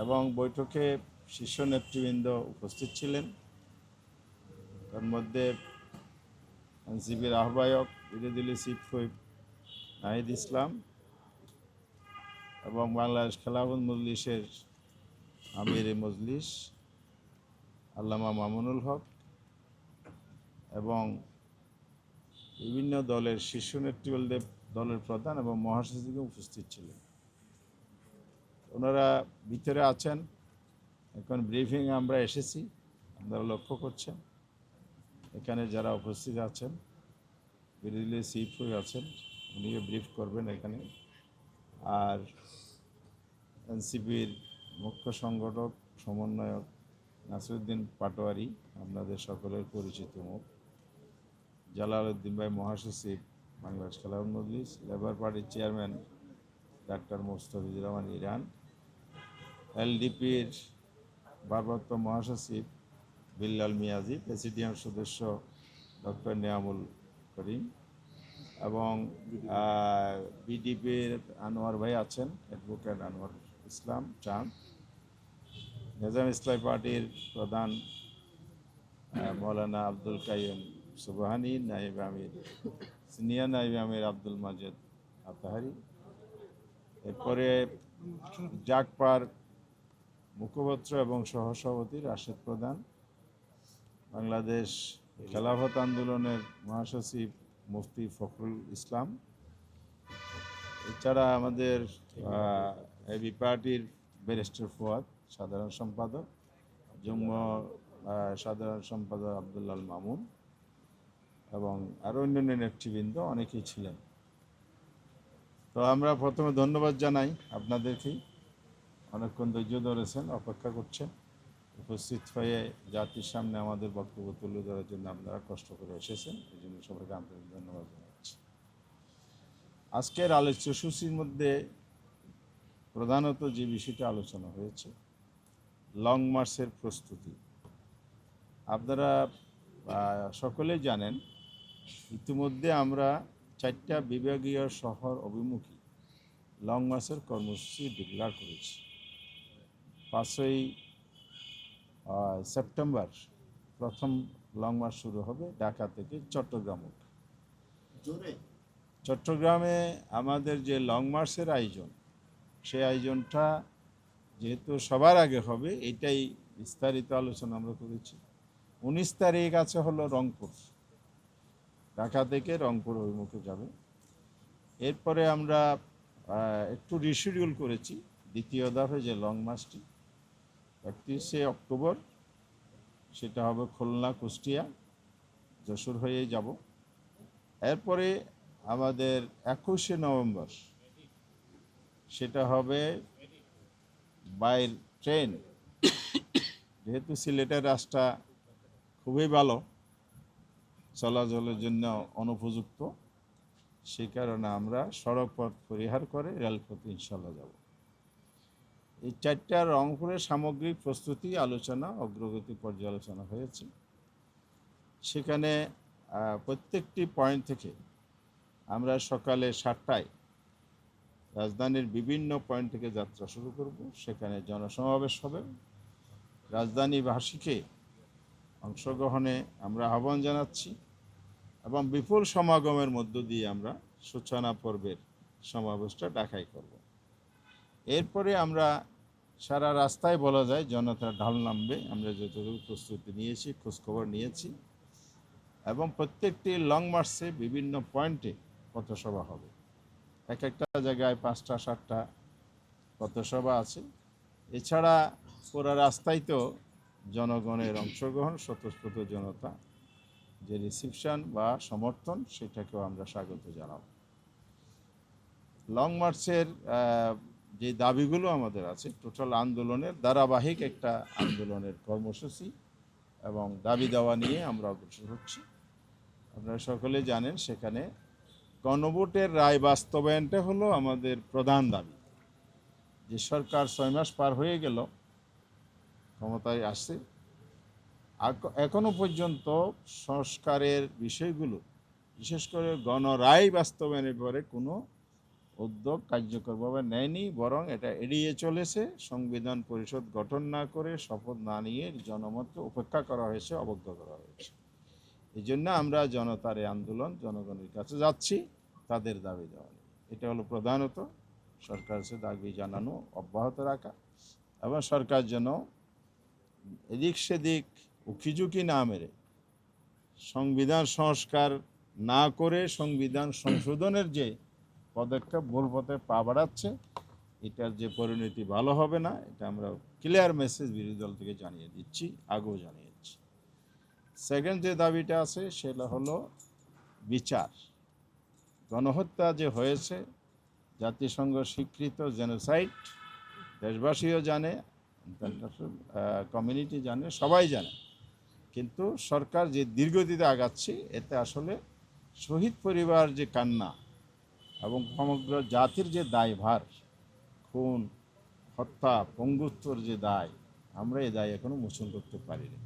এবং বৈঠকে শীর্ষ নেতৃবৃন্দ উপস্থিত ছিলেন। তার মধ্যে এনসিপির আহ্বায়ক বিরোধী চিফ হুইপ নাহিদ ইসলাম এবং বাংলাদেশ খেলাফত মজলিসের আমির মজলিস আল্লামা মামুনুল হক এবং বিভিন্ন দলের শীর্ষ নেতৃবৃন্দ, দলের প্রধান এবং মহাসচিব উপস্থিত ছিলেন। ওনারা ভিতরে আছেন। এখন ব্রিফিং আমরা এসেছি, আপনারা লক্ষ্য করছেন এখানে যারা উপস্থিত আছেন, বিরোধী চিফ হুইপ আছেন, উনিও ব্রিফ করবেন এখানে। আর এনসিপির মুখ্য সংগঠক সমন্বয়ক নাসিরউদ্দিন পাটোয়ারি, আপনাদের সকলের পরিচিত মুখ, জালালউদ্দিন ভাই মহাসচিব বাংলাদেশ খেলাফত মজলিস, লেবার পার্টির চেয়ারম্যান ডাক্তার মোস্তাফিজুর রহমান ইরান, এলডিপির ভারপ্রাপ্ত মহাসচিব বিল্লাল মিয়াজি, প্রেসিডিয়াম সদস্য ডক্টর নিয়ামুল করিম এবং বিডিপির আনোয়ার ভাই আছেন, অ্যাডভোকেট আনোয়ার ইসলাম চাঁদ, নিজাম ইসলামী পার্টির প্রধান মৌলানা আব্দুল কাইয়ুম সুবহানি, নায়েব আমির, সিনিয়র নায়েব আমির আব্দুল মাজেদ আতাহারি, এরপরে জাগপার মুখপাত্র এবং সহসভাপতি রাশেদ প্রধান, বাংলাদেশ খেলাফত আন্দোলনের মহাসচিব মুফতি ফখরুল ইসলাম, এছাড়া আমাদের এবি পার্টির ব্যারিস্টার ফুয়াদ সাধারণ সম্পাদক, যুগ্ম সাধারণ সম্পাদক আব্দুল্লাল মামুন এবং আরও অন্যান্য নেতৃবৃন্দ অনেকেই ছিলেন। তো আমরা প্রথমে ধন্যবাদ জানাই আপনাদেরকেই, অনেকক্ষণ ধৈর্য ধরেছেন, অপেক্ষা করছেন, উপস্থিত হয়ে জাতির সামনে আমাদের বক্তব্য তুলে ধরার জন্য আপনারা কষ্ট করে এসেছেন, এই জন্য সবাইকে আন্তরিক ধন্যবাদ জানাচ্ছি। আজকের আলোচ্য সূচির মধ্যে প্রধানত যে বিষয়টি আলোচনা হয়েছে, লং মার্চের প্রস্তুতি। আপনারা সকলেই জানেন ইতিমধ্যে আমরা 4টা বিভাগীয় শহর অভিমুখী লং মার্চের কর্মসূচি ডিক্লেয়ার করেছি। 5ই সেপ্টেম্বর প্রথম লং মার্চ শুরু হবে ঢাকা থেকে চট্টগ্রাম। চট্টগ্রামে আমাদের যে লং মার্চের আয়োজন, সেই আয়োজনটা যেহেতু সবার আগে হবে, এটাই বিস্তারিত আলোচনা আমরা করেছি। 19 তারিখ আছে হলো রংপুর, ঢাকা থেকে রংপুর অভিমুখে যাবে। এরপরে আমরা একটু রিশিডিউল করেছি দ্বিতীয় দফে যে লং মার্চটি 31শে অক্টোবর, সেটা হবে খুলনা, কুষ্টিয়া, যশোর হয়ে যাব। এরপরে আমাদের 21শে নভেম্বর সেটা হবে বাই ট্রেন, যেহেতু সিলেটের রাস্তা খুবই ভালো, চলাচলের জন্য অনুপযুক্ত, সেই কারণে আমরা সড়ক পথ পরিহার করে রেলপথে ইনশাল্লাহ যাব। এই 4টা রংপুরের সামগ্রিক প্রস্তুতি আলোচনা, অগ্রগতি পর্যালোচনা হয়েছে। সেখানে প্রত্যেকটি পয়েন্ট থেকে আমরা সকালে 7টায় রাজধানীর বিভিন্ন পয়েন্ট থেকে যাত্রা শুরু করব। সেখানে জনসমাবেশ হবে। রাজধানীবাসীকে অংশগ্রহণে আমরা আহ্বান জানাচ্ছি এবং বিপুল সমাগমের মধ্য দিয়ে আমরা সূচনা পর্বের সমাবেশটা ঢাকায় করব। এরপরে আমরা সারা রাস্তায় বলা যায় জনতার ঢাল নামবে। আমরা যতটুকু প্রস্তুতি নিয়েছি, খোঁজখবর নিয়েছি, এবং প্রত্যেকটি লং মার্চে বিভিন্ন পয়েন্টে পথসভা হবে। এক একটা জায়গায় 5টা 7টা পথসভা আছে। এছাড়া পুরো রাস্তায় তো জনগণের অংশগ্রহণ, স্বতঃস্ফূর্ত জনতা যে রিসিপশন বা সমর্থন, সেটাকেও আমরা স্বাগত জানাব। লং মার্চের যে দাবিগুলো আমাদের আছে, টোটাল আন্দোলনের ধারাবাহিক একটা আন্দোলনের কর্মসূচি এবং দাবি দেওয়া নিয়ে আমরা অগ্রসর হচ্ছি। আপনারা সকলে জানেন সেখানে গণভোটের রায় বাস্তবায়নটা হলো আমাদের প্রধান দাবি। যে সরকার 6 মাস পার হয়ে গেল, ক্ষমতায় আসছে, এখনো পর্যন্ত সংস্কারের বিষয়গুলো, বিশেষ করে গণরায় বাস্তবায়নের পরে কোনো উদ্যোগ কার্যকরভাবে নেয়নি, বরং এটা এড়িয়ে চলেছে। সংবিধান পরিষদ গঠন না করে, শপথ না নিয়ে জনমতকে উপেক্ষা করা হয়েছে, অবজ্ঞ করা হয়েছে। এই জন্য আমরা জনতার এই আন্দোলন, জনগণের কাছে যাচ্ছি তাদের দাবি দেওয়া নিয়ে। এটা হলো প্রধানত সরকার কাছে দাবি জানানো অব্যাহত রাখা, এবং সরকার যেন এদিক সেদিক উকিঝুঁকি না মেরে সংবিধান সংস্কার না করে সংবিধান সংশোধনের যে পদক্ষেপ ভুল পথে পা বাড়াচ্ছে, এটার যে পরিণতি ভালো হবে না, এটা আমরা ক্লিয়ার মেসেজ বিরোধী দল থেকে জানিয়ে দিচ্ছি, আগেও জানিয়ে দিচ্ছি। সেকেন্ড যে দাবিটা আছে সেটা হলো বিচার। গণহত্যা যে হয়েছে, জাতিসংঘ স্বীকৃত জেনোসাইড, দেশবাসীও জানে, ইন্টারন্যাশনাল কমিউনিটি জানে, সবাই জানে। কিন্তু সরকার যে দীর্ঘদিতে আগাচ্ছে, এতে আসলে শহীদ পরিবার যে কান্না এবং সমগ্র জাতির যে দায়ভার, খুন, হত্যা, পঙ্গুত্বর যে দায়, আমরা এই দায় এখনো মোচন করতে পারিনি।